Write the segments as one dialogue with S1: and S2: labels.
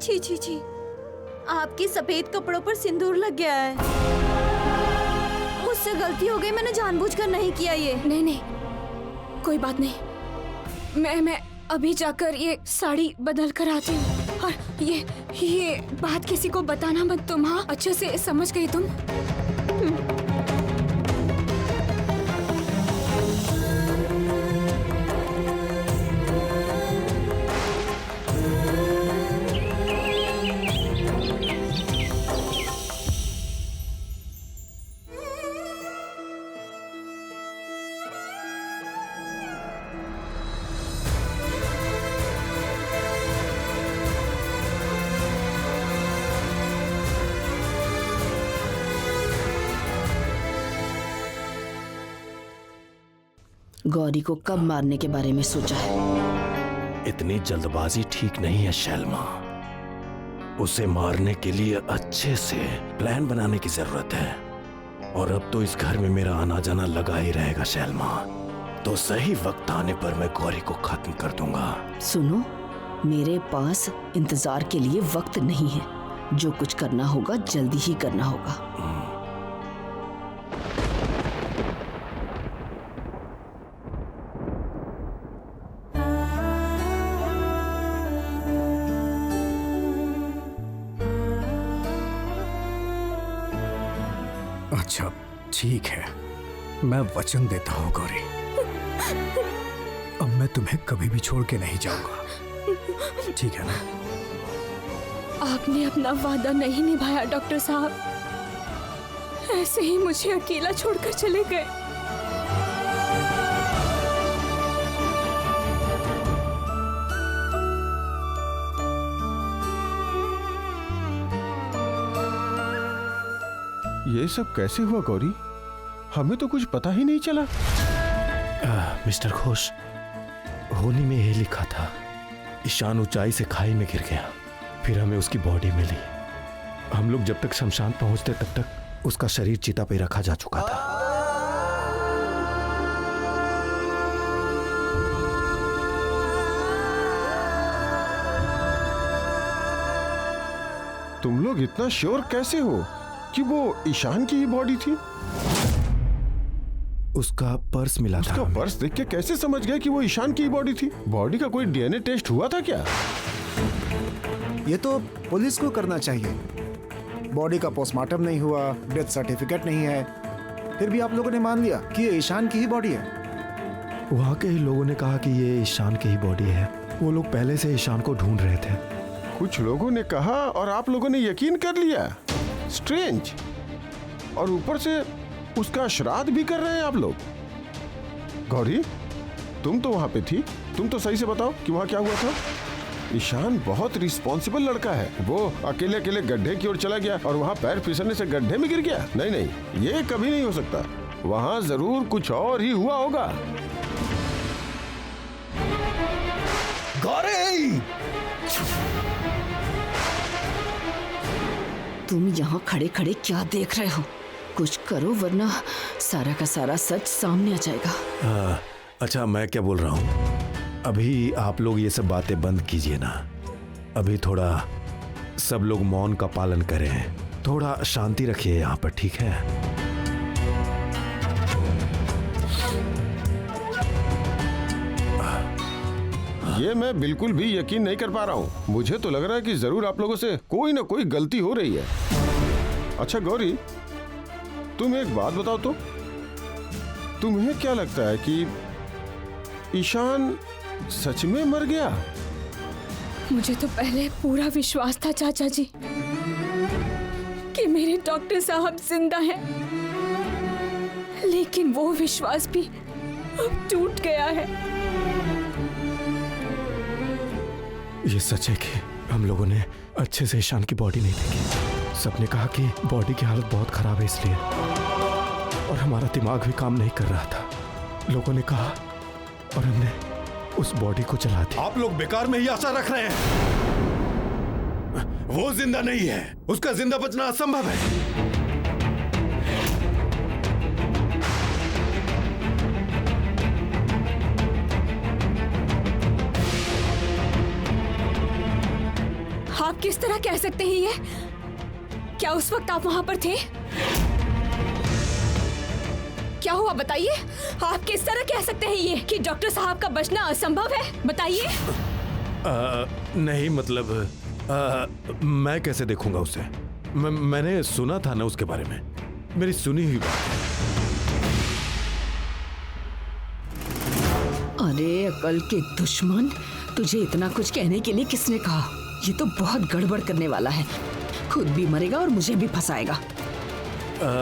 S1: छी छी छी, आपके सफेद कपड़ों पर सिंदूर लग गया है। मुझसे गलती हो गई, मैंने जानबूझकर नहीं किया ये।
S2: नहीं नहीं, कोई बात नहीं। मैं अभी जाकर ये साड़ी बदल कर आती हूँ। और ये बात किसी को बताना मत तुम, हाँ? अच्छे से समझ गई तुम?
S3: गौरी को कब मारने के बारे में सोचा है?
S4: इतनी जल्दबाजी ठीक नहीं है शैलमा। उसे मारने के लिए अच्छे से प्लान बनाने की जरूरत है। और अब तो इस घर में मेरा आना जाना लगा ही रहेगा शैलमा। तो सही वक्त आने पर मैं गौरी को खत्म कर दूंगा।
S3: सुनो, मेरे पास इंतजार के लिए वक्त नहीं है। जो कुछ करना होगा जल्दी ही करना होगा।
S5: अच्छा ठीक है, मैं वचन देता हूँ गौरी, अब मैं तुम्हें कभी भी छोड़ के नहीं जाऊंगा, ठीक है ना?
S2: आपने अपना वादा नहीं निभाया डॉक्टर साहब। ऐसे ही मुझे अकेला छोड़कर चले गए।
S6: ये सब कैसे हुआ गौरी? हमें तो कुछ पता ही नहीं चला।
S4: मिस्टर घोष, होली में यही लिखा था, ईशान ऊंचाई से खाई में गिर गया, फिर हमें उसकी बॉडी मिली। हम लोग जब तक शमशान पहुंचते तब तक उसका शरीर चिता पे रखा जा चुका था।
S6: तुम लोग इतना श्योर कैसे हो कि वो ईशान की ही बॉडी थी?
S4: उसका पर्स मिला था।
S6: उसका पर्स देख के कैसे समझ गए कि वो ईशान की ही बॉडी थी? बॉडी का कोई डीएनए टेस्ट हुआ था क्या?
S7: ये तो पुलिस को करना चाहिए। बॉडी का पोस्टमार्टम नहीं हुआ, डेथ सर्टिफिकेट नहीं है, फिर भी आप लोगों ने मान लिया कि ये ईशान की ही बॉडी है।
S4: वहाँ के ही लोगों ने कहा कि ये ईशान की ही बॉडी है। वो लोग पहले से ईशान को ढूंढ रहे थे।
S6: कुछ लोगों ने कहा और आप लोगों ने यकीन कर लिया। स्ट्रेंज। और ऊपर से उसका श्राद्ध भी कर रहे हैं आप लोग। गौरी, तुम तो वहां पे थी, तुम तो सही से बताओ कि वहां क्या हुआ था? ईशान बहुत रिस्पॉन्सिबल लड़का है। वो अकेले अकेले गड्ढे की ओर चला गया और वहां पैर फिसलने से गड्ढे में गिर गया? नहीं नहीं, ये कभी नहीं हो सकता। वहां जरूर कुछ और ही हुआ होगा।
S4: गौरी!
S3: तुम यहाँ खड़े खड़े क्या देख रहे हो? कुछ करो वरना सारा का सारा सच सामने आ जाएगा।
S4: अच्छा, मैं क्या बोल रहा हूँ, अभी आप लोग ये सब बातें बंद कीजिए ना। अभी थोड़ा सब लोग मौन का पालन करें, थोड़ा शांति रखिए यहाँ पर, ठीक है?
S6: ये मैं बिल्कुल भी यकीन नहीं कर पा रहा हूँ। मुझे तो लग रहा है कि जरूर आप लोगों से कोई ना कोई गलती हो रही है। अच्छा गौरी, तुम एक बात बताओ तो, तुम्हें क्या लगता है कि ईशान सच में मर गया?
S2: मुझे तो पहले पूरा विश्वास था चाचा जी कि मेरे डॉक्टर साहब जिंदा हैं, लेकिन वो विश्वास भी अब टूट गया है।
S4: ये सच है कि हम लोगों ने अच्छे से ईशान की बॉडी नहीं देखी। सबने कहा कि बॉडी की हालत बहुत खराब है इसलिए, और हमारा दिमाग भी काम नहीं कर रहा था। लोगों ने कहा और हमने उस बॉडी को जला दिया।
S8: आप लोग बेकार में ही आशा रख रहे हैं। वो जिंदा नहीं है, उसका जिंदा बचना असंभव है।
S2: आप आप किस तरह कह सकते हैं ये? क्या उस वक्त आप वहां पर थे? क्या हुआ बताइए? आप किस तरह कह सकते हैं ये कि डॉक्टर साहब का बचना असंभव है? बताइए।
S4: नहीं मतलब मैं कैसे देखूंगा उसे? मैंने सुना था ना उसके बारे में, मेरी सुनी हुई बात है।
S3: अरे अकल के दुश्मन, तुझे इतना कुछ कहने के लिए किसने कहा? ये तो बहुत गड़बड़ करने वाला है, खुद भी मरेगा और मुझे भी फंसाएगा।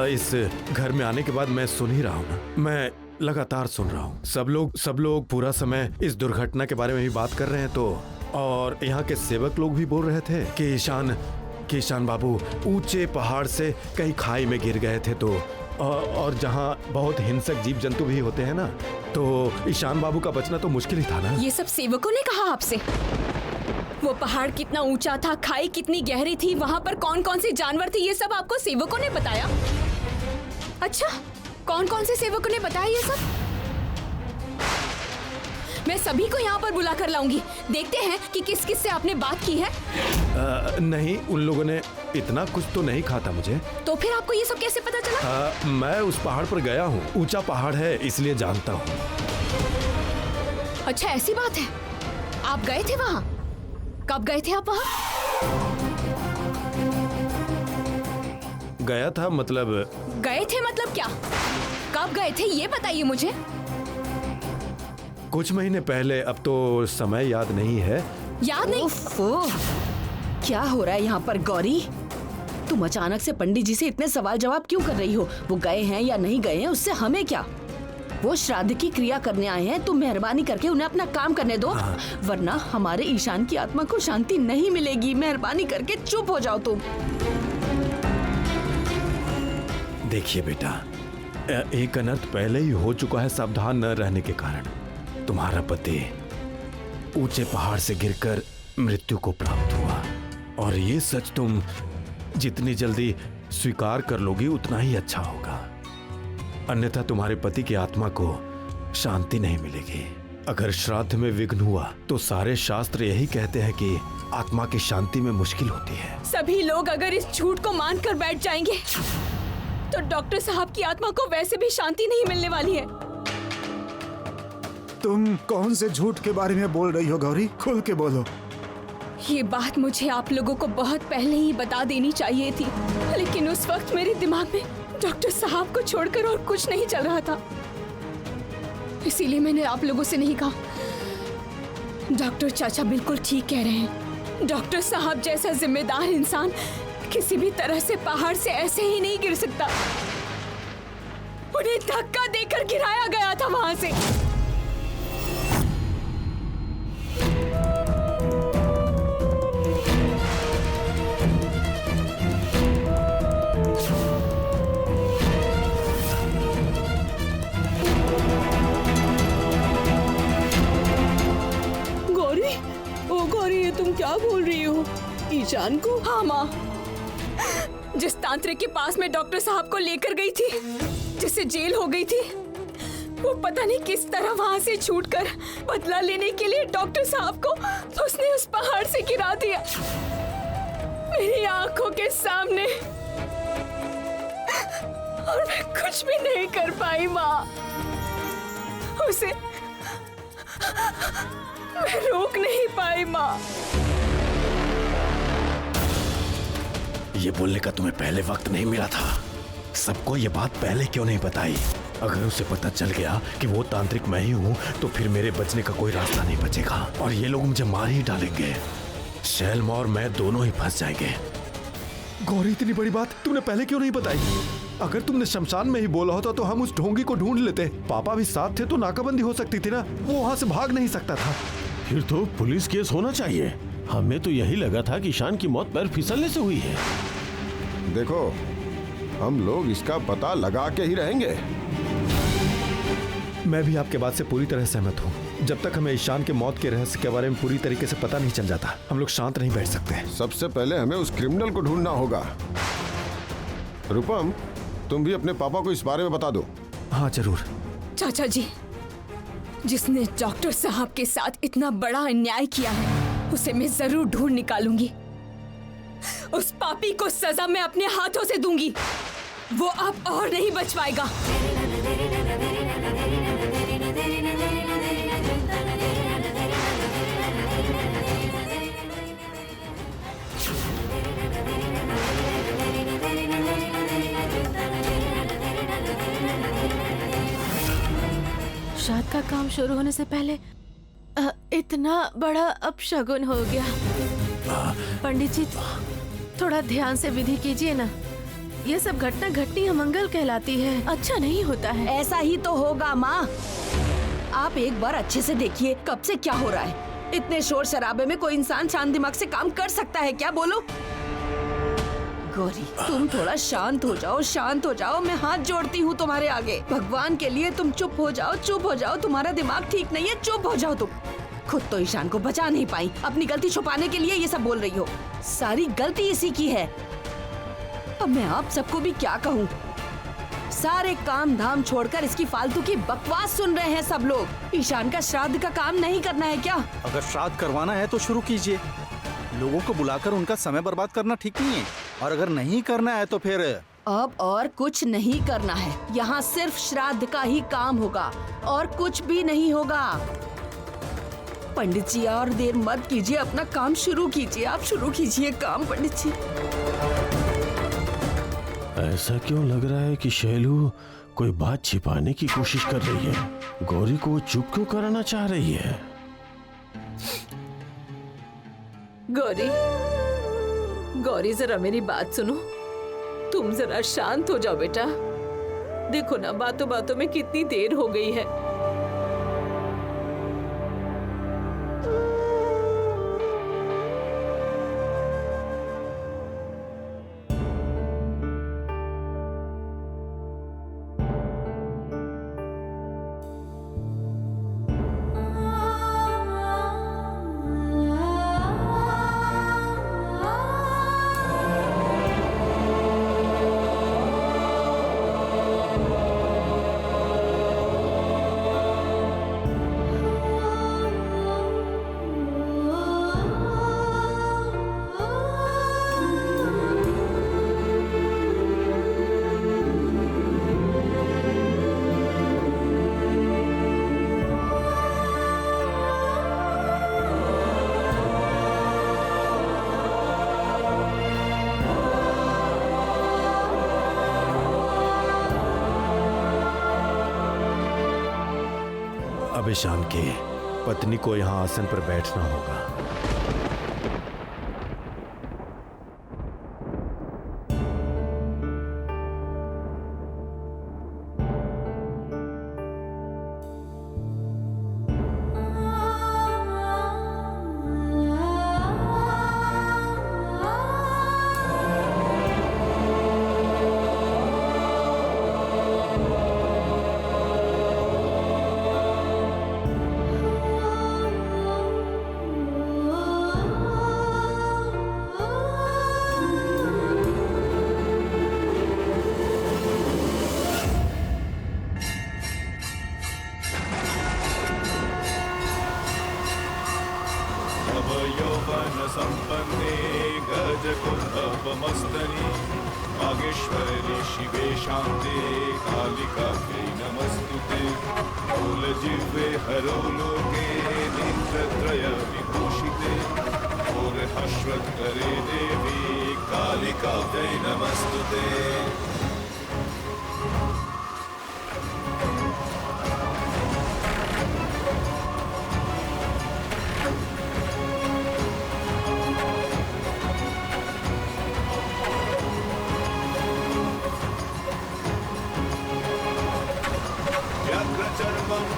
S4: इस घर में आने के बाद मैं सुन ही रहा हूँ ना, मैं लगातार सुन रहा हूँ। सब लोग पूरा समय इस दुर्घटना के बारे में ही बात कर रहे हैं। तो और यहाँ के सेवक लोग भी बोल रहे थे कि ईशान बाबू ऊंचे पहाड़ से कहीं खाई में गिर गए थे। तो और जहाँ बहुत हिंसक जीव जंतु भी होते हैं ना, तो ईशान बाबू का बचना तो मुश्किल ही था ना।
S2: ये सब सेवकों ने कहा आपसे? वो पहाड़ कितना ऊंचा था, खाई कितनी गहरी थी, वहाँ पर कौन कौन से जानवर थे, ये सब आपको सेवकों ने बताया? अच्छा, कौन कौन से सेवकों ने बताया ये सब? मैं सभी को यहाँ पर बुला कर लाऊंगी, देखते हैं कि किस किस से आपने बात की है।
S4: नहीं, उन लोगों ने इतना कुछ तो नहीं कहा था मुझे।
S2: तो फिर आपको ये सब कैसे पता चला?
S4: मैं उस पहाड़ पर गया हूँ, ऊंचा पहाड़ है इसलिए जानता हूँ।
S2: अच्छा ऐसी बात है, आप गए थे वहाँ? कब गए थे आप वहाँ?
S4: गया था मतलब?
S2: गए थे मतलब क्या? कब गए थे ये बताइए मुझे।
S4: कुछ महीने पहले, अब तो समय याद नहीं है।
S2: याद नहीं?
S3: ओफो, क्या हो रहा है यहाँ पर गौरी? तुम अचानक से पंडित जी से इतने सवाल जवाब क्यों कर रही हो? वो गए हैं या नहीं गए हैं उससे हमें क्या? वो श्राद्ध की क्रिया करने आए हैं, तुम मेहरबानी करके उन्हें अपना काम करने दो। वरना हमारे ईशान की आत्मा को शांति नहीं मिलेगी। मेहरबानी करके चुप हो जाओ तुम।
S4: देखिए बेटा, एक अनर्थ पहले ही हो चुका है सावधान न रहने के कारण। तुम्हारा पति ऊंचे पहाड़ से गिरकर मृत्यु को प्राप्त हुआ, और ये सच तुम जितनी जल्दी स्वीकार कर लोगी उतना ही अच्छा होगा। अन्यथा तुम्हारे पति की आत्मा को शांति नहीं मिलेगी। अगर श्राद्ध में विघ्न हुआ तो सारे शास्त्र यही कहते हैं कि आत्मा की शांति में मुश्किल होती है।
S2: सभी लोग अगर इस झूठ को मानकर बैठ जाएंगे तो डॉक्टर साहब की आत्मा को वैसे भी शांति नहीं मिलने वाली है।
S7: तुम कौन से झूठ के बारे में बोल रही हो गौरी? खुल के बोलो।
S2: ये बात मुझे आप लोगों को बहुत पहले ही बता देनी चाहिए थी, लेकिन उस वक्त मेरे दिमाग में डॉक्टर साहब को छोड़कर और कुछ नहीं चल रहा था, इसीलिए मैंने आप लोगों से नहीं कहा। डॉक्टर चाचा बिल्कुल ठीक कह रहे हैं। डॉक्टर साहब जैसा जिम्मेदार इंसान किसी भी तरह से पहाड़ से ऐसे ही नहीं गिर सकता। उन्हें धक्का देकर गिराया गया था वहां से।
S1: तुम क्या बोल रही हो? ईशान को?
S2: हाँ माँ, जिस तांत्रिक के पास मैं डॉक्टर साहब को लेकर गई थी, जिससे जेल हो गई थी, वो पता नहीं किस तरह वहाँ से छूटकर बदला लेने के लिए डॉक्टर साहब को उसने उस पहाड़ से गिरा दिया मेरी आंखों के सामने, और मैं कुछ भी नहीं कर पाई माँ। उसे मैं रोक नहीं पाई माँ।
S4: ये बोलने का तुम्हें पहले वक्त नहीं मिला था? सबको ये बात पहले क्यों नहीं बताई? अगर उसे पता चल गया कि वो तांत्रिक मैं ही हूँ तो फिर मेरे बचने का कोई रास्ता नहीं बचेगा और ये लोग मुझे मार ही डालेंगे। शैलमा और मैं दोनों ही फंस जाएंगे। गौरी, इतनी बड़ी बात तुमने पहले क्यों नहीं बताई? अगर तुमने शमशान में ही बोला होता तो हम उस ढोंगी को ढूंढ लेते। पापा भी साथ थे तो नाकाबंदी हो सकती थी ना, वो वहाँ से भाग नहीं सकता था।
S6: फिर तो पुलिस केस होना चाहिए। हमें तो यही लगा था कि ईशान की मौत पैर फिसलने से हुई है। देखो, हम लोग इसका पता लगा के ही रहेंगे।
S4: मैं भी आपके बात से पूरी तरह सहमत हूँ। जब तक हमें ईशान के मौत के रहस्य के बारे में पूरी तरीके से पता नहीं चल जाता, हम लोग शांत नहीं बैठ सकते।
S6: सबसे पहले हमें उस क्रिमिनल को ढूंढना होगा। रूपम, तुम भी अपने पापा को इस बारे में बता दो।
S4: हाँ जरूर।
S2: चाचा जी, जिसने डॉक्टर साहब के साथ इतना बड़ा अन्याय किया है, उसे मैं जरूर ढूंढ निकालूंगी। उस पापी को सजा मैं अपने हाथों से दूंगी। वो अब और नहीं बच पाएगा।
S9: श्राद्ध का काम शुरू होने से पहले इतना बड़ा अपशगुन हो गया। पंडित जी, थोड़ा ध्यान से विधि कीजिए ना। ये सब घटना घटनी अमंगल कहलाती है, अच्छा नहीं होता है।
S3: ऐसा ही तो होगा माँ। आप एक बार अच्छे से देखिए कब से क्या हो रहा है। इतने शोर शराबे में कोई इंसान शांत दिमाग से काम कर सकता है क्या? बोलो गौरी, तुम थोड़ा शांत हो जाओ, शांत हो जाओ। मैं हाथ जोड़ती हूँ तुम्हारे आगे। भगवान के लिए तुम चुप हो जाओ, चुप हो जाओ। तुम्हारा दिमाग ठीक नहीं है, चुप हो जाओ तुम। खुद तो ईशान को बचा नहीं पाई, अपनी गलती छुपाने के लिए ये सब बोल रही हो। सारी गलती इसी की है। अब मैं आप सबको भी क्या कहूँ? सारे काम धाम छोड़कर इसकी फालतू की बकवास सुन रहे हैं सब लोग। ईशान का श्राद्ध का काम नहीं करना है क्या?
S10: अगर श्राद्ध करवाना है तो शुरू कीजिए। लोगों को बुलाकर उनका समय बर्बाद करना ठीक नहीं है, और अगर नहीं करना है तो फिर
S3: अब और कुछ नहीं करना है। यहाँ सिर्फ श्राद्ध का ही काम होगा और कुछ भी नहीं होगा। पंडित जी और देर मत कीजिए, अपना काम शुरू कीजिए। आप शुरू कीजिए काम पंडित जी।
S8: ऐसा क्यों लग रहा है कि शैलू कोई बात छिपाने की कोशिश कर रही है? गौरी को चुप क्यों कराना चाह रही है?
S9: गौरी, गौरी जरा मेरी बात सुनो। तुम जरा शांत हो जाओ बेटा। देखो ना, बातों बातों में कितनी देर हो गई है।
S8: अब ईशान के पत्नी को यहाँ आसन पर बैठना होगा।
S11: संपन्ने गजकुंभमस्तनि नागेश्वरी शिवे शान्ते कालिकायै नमस्तुते। मूलजिह्वे हरोलोके नेत्रत्रय विभूषिते पूर्णहश्वत्करे देवी कालिकायै नमस्तुते।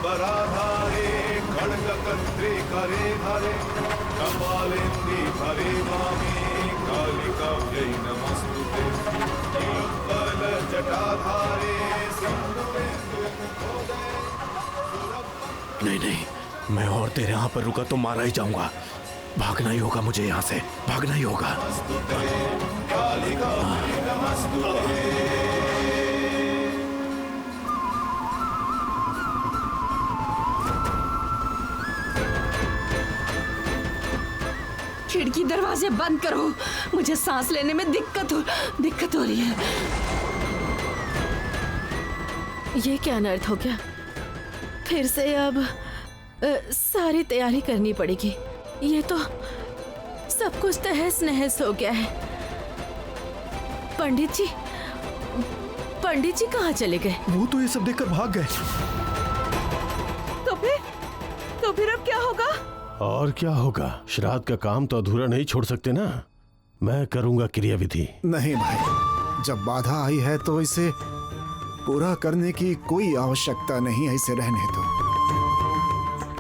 S11: बराधारे खड्गकर्त्रे करे हरे कपालेन्द्रे हरे वामे कालिकायै नमस्तुते। जटाधारे
S8: नहीं नहीं, मैं और तेरे यहाँ पर रुका तो मारा ही जाऊंगा। भागना ही होगा मुझे यहाँ से, भागना ही होगा।
S3: खिड़की दरवाजे बंद करो, मुझे सांस लेने में दिक्कत हो रही है।
S9: ये क्या अनर्थ हो गया? फिर से अब सारी तैयारी करनी पड़ेगी। ये तो सब कुछ तहस नहस हो गया है। पंडित जी कहाँ चले गए?
S4: वो तो ये सब देखकर भाग गए।
S9: तो फिर अब क्या होगा?
S8: और क्या होगा? श्राद्ध का काम तो अधूरा नहीं छोड़ सकते ना। मैं करूंगा क्रिया विधि।
S7: नहीं भाई, जब बाधा आई है तो इसे पूरा करने की कोई आवश्यकता नहीं है, इसे रहने दो।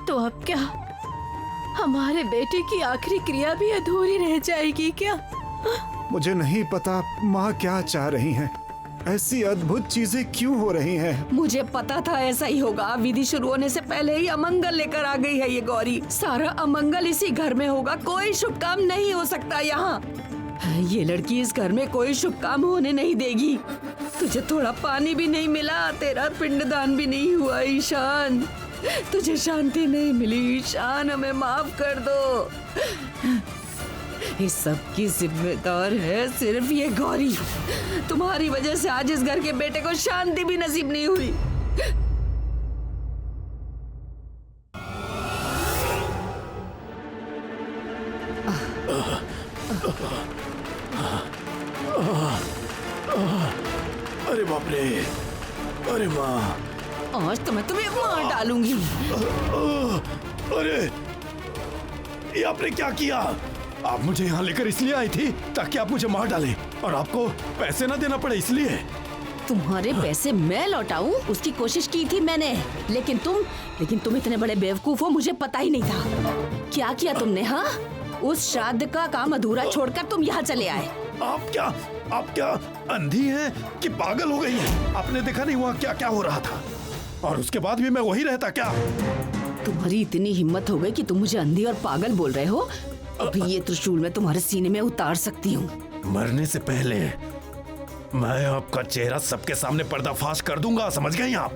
S9: तो अब क्या हमारे बेटे की आखिरी क्रिया भी अधूरी रह जाएगी क्या?
S7: मुझे नहीं पता माँ क्या चाह रही हैं। ऐसी अद्भुत चीजें क्यों हो रही हैं?
S3: मुझे पता था ऐसा ही होगा। विधि शुरू होने से पहले ही अमंगल लेकर आ गई है ये गौरी। सारा अमंगल इसी घर में होगा, कोई शुभ काम नहीं हो सकता यहाँ। ये लड़की इस घर में कोई शुभ काम होने नहीं देगी। तुझे थोड़ा पानी भी नहीं मिला, तेरा पिंडदान भी नहीं हुआ ईशान। तुझे शांति नहीं मिली ईशान, हमें माफ कर दो। इस सब की जिम्मेदार है सिर्फ ये गौरी। तुम्हारी वजह से आज इस घर के बेटे को शांति भी नसीब नहीं हुई।
S4: अरे बाप रे, अरे माँ,
S3: आज तो मैं तुम्हें मार डालूंगी।
S4: अरे ये आपने क्या किया? आप मुझे यहाँ लेकर इसलिए आई थी ताकि आप मुझे मार डालें और आपको पैसे ना देना पड़े इसलिए।
S3: तुम्हारे पैसे मैं लौटाऊं उसकी कोशिश की थी मैंने, लेकिन तुम इतने बड़े बेवकूफ हो, मुझे पता ही नहीं था। क्या किया तुमने? हाँ, उस श्राद्ध का काम अधूरा छोड़कर तुम यहाँ चले आए।
S4: आप क्या अंधी हैं कि पागल हो गई हैं? आपने देखा नहीं वहाँ क्या क्या हो रहा था? और उसके बाद भी मैं वही रहता क्या?
S3: तुम्हारी इतनी हिम्मत हो गई कि तुम मुझे अंधी और पागल बोल रहे हो? अभी ये त्रिशूल मैं तुम्हारे सीने में उतार सकती हूँ।
S4: मरने से पहले मैं आपका चेहरा सबके सामने पर्दाफाश कर दूंगा, समझ गई आप?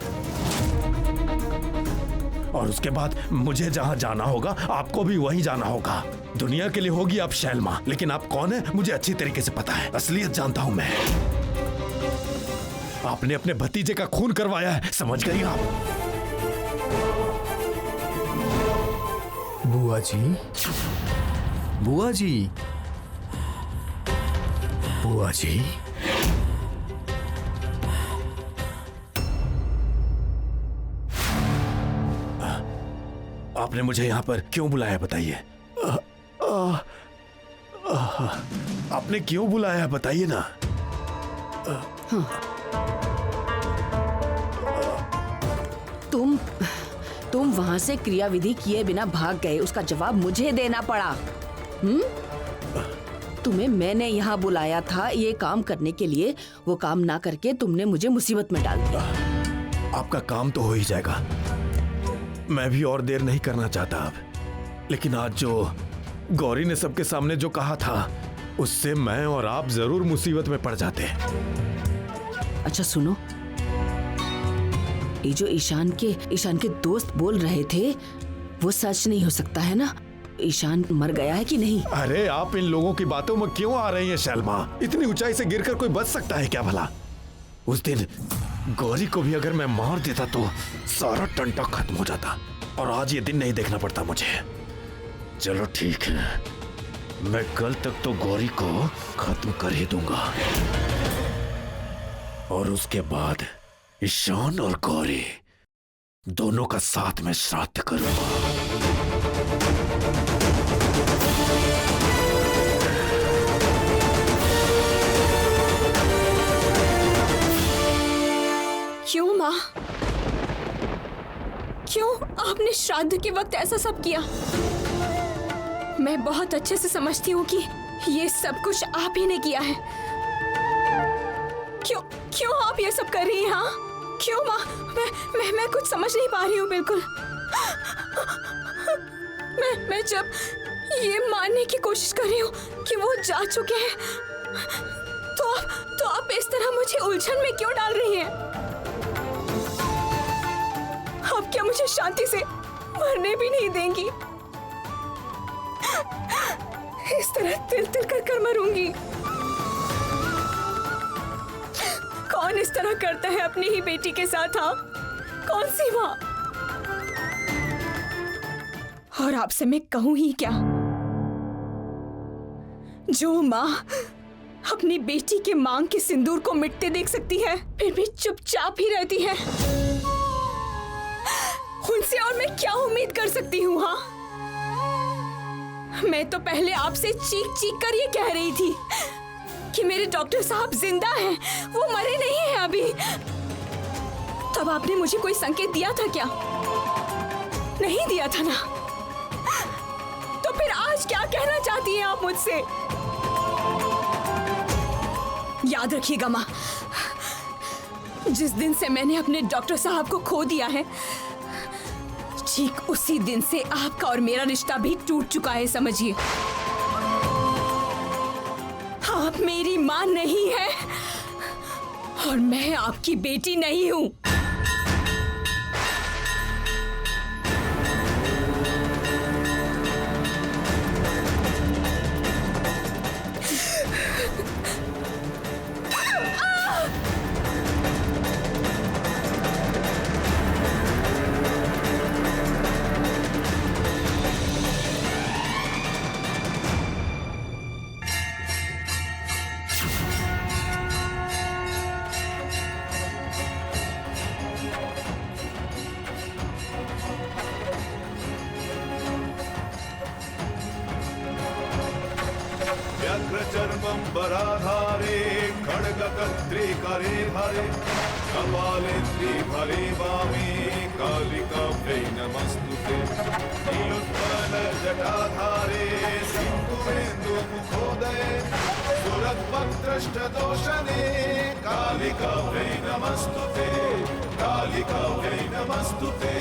S4: और उसके बाद मुझे जहाँ जाना होगा आपको भी वहीं जाना होगा। दुनिया के लिए होगी आप शैलमा, लेकिन आप कौन है मुझे अच्छी तरीके से पता है। असलियत जानता हूँ मैं। आपने अपने भतीजे का खून करवाया है, समझ गई आप?
S5: बुआ जी, बुआ जी, बुआ जी,
S4: आपने मुझे यहाँ पर क्यों बुलाया बताइए? आपने क्यों बुलाया बताइए ना?
S3: तुम वहाँ से क्रिया विधि किए बिना भाग गए, उसका जवाब मुझे देना पड़ा। तुम्हें मैंने यहाँ बुलाया था ये काम करने के लिए, वो काम ना करके तुमने मुझे मुसीबत में डाल दिया।
S4: आपका काम तो हो ही जाएगा, मैं भी और देर नहीं करना चाहता अब। लेकिन आज जो गौरी ने सबके सामने जो कहा था, उससे मैं और आप जरूर मुसीबत में पड़ जाते।
S3: अच्छा सुनो, ये जो ईशान के दोस्त बोल रहे थे वो सच नहीं हो सकता है ना? ईशान मर गया है कि नहीं?
S4: अरे आप इन लोगों की बातों में क्यों आ रही हैं शैलमा? इतनी ऊंचाई से गिरकर कोई बच सकता है क्या भला? उस दिन गौरी को भी अगर मैं मार देता तो सारा टंटा खत्म हो जाता, और आज ये दिन नहीं देखना पड़ता मुझे। चलो ठीक है, मैं कल तक तो गौरी को खत्म कर ही दूंगा, और उसके बाद ईशान और गौरी दोनों का साथ में श्राद्ध करूंगा।
S2: क्यों माँ? क्यों आपने श्राद्ध के वक्त ऐसा सब किया? मैं बहुत अच्छे से समझती हूँ कि ये सब कुछ आप ही ने किया है। क्यों आप ये सब कर रही हैं? हाँ, क्यों माँ? मैं कुछ समझ नहीं पा रही हूँ बिल्कुल। मैं जब ये मानने की कोशिश कर रही हूँ कि वो जा चुके हैं, तो आप इस तरह मुझे उलझन में क्यों डाल रही हैं? आप क्या मुझे शांति से मरने भी नहीं देंगी? इस तरह तिल तिल कर मरूंगी। कौन इस तरह करता है अपनी ही बेटी के साथ? हाँ, कौन सी माँ? और आपसे मैं कहूं ही क्या, जो माँ अपनी बेटी के मांग के सिंदूर को मिटते देख सकती है फिर भी चुपचाप ही रहती है, उनसे और मैं क्या उम्मीद कर सकती हूँ? हाँ, मैं तो पहले आपसे चीख चीख कर ये कह रही थी कि मेरे डॉक्टर साहब जिंदा हैं, वो मरे नहीं हैं अभी। तब आपने मुझे कोई संकेत दिया था क्या? नहीं दिया था ना? तो फिर आज क्या कहना चाहती हैं आप मुझसे? याद रखिएगा माँ, जिस दिन से मैंने अपने डॉक्टर साहब को खो दिया है, ठीक उसी दिन से आपका और मेरा रिश्ता भी टूट चुका है, समझिए। आप मेरी माँ नहीं है और मैं आपकी बेटी नहीं हूँ।
S11: व्याघ्रचर्मम्बराधारे खड्गकर्त्रिकरे हरे कपालेन्द्रिभरे वामे कालिकाभ्यै नमस्तुते नीलोत्पलजटाधारे सिन्धुरेन्दुमुखोदये सुरद्भद्रष्टदोषणे कालिकाभ्यै नमस्तुते कालिकाभ्यै नमस्तुते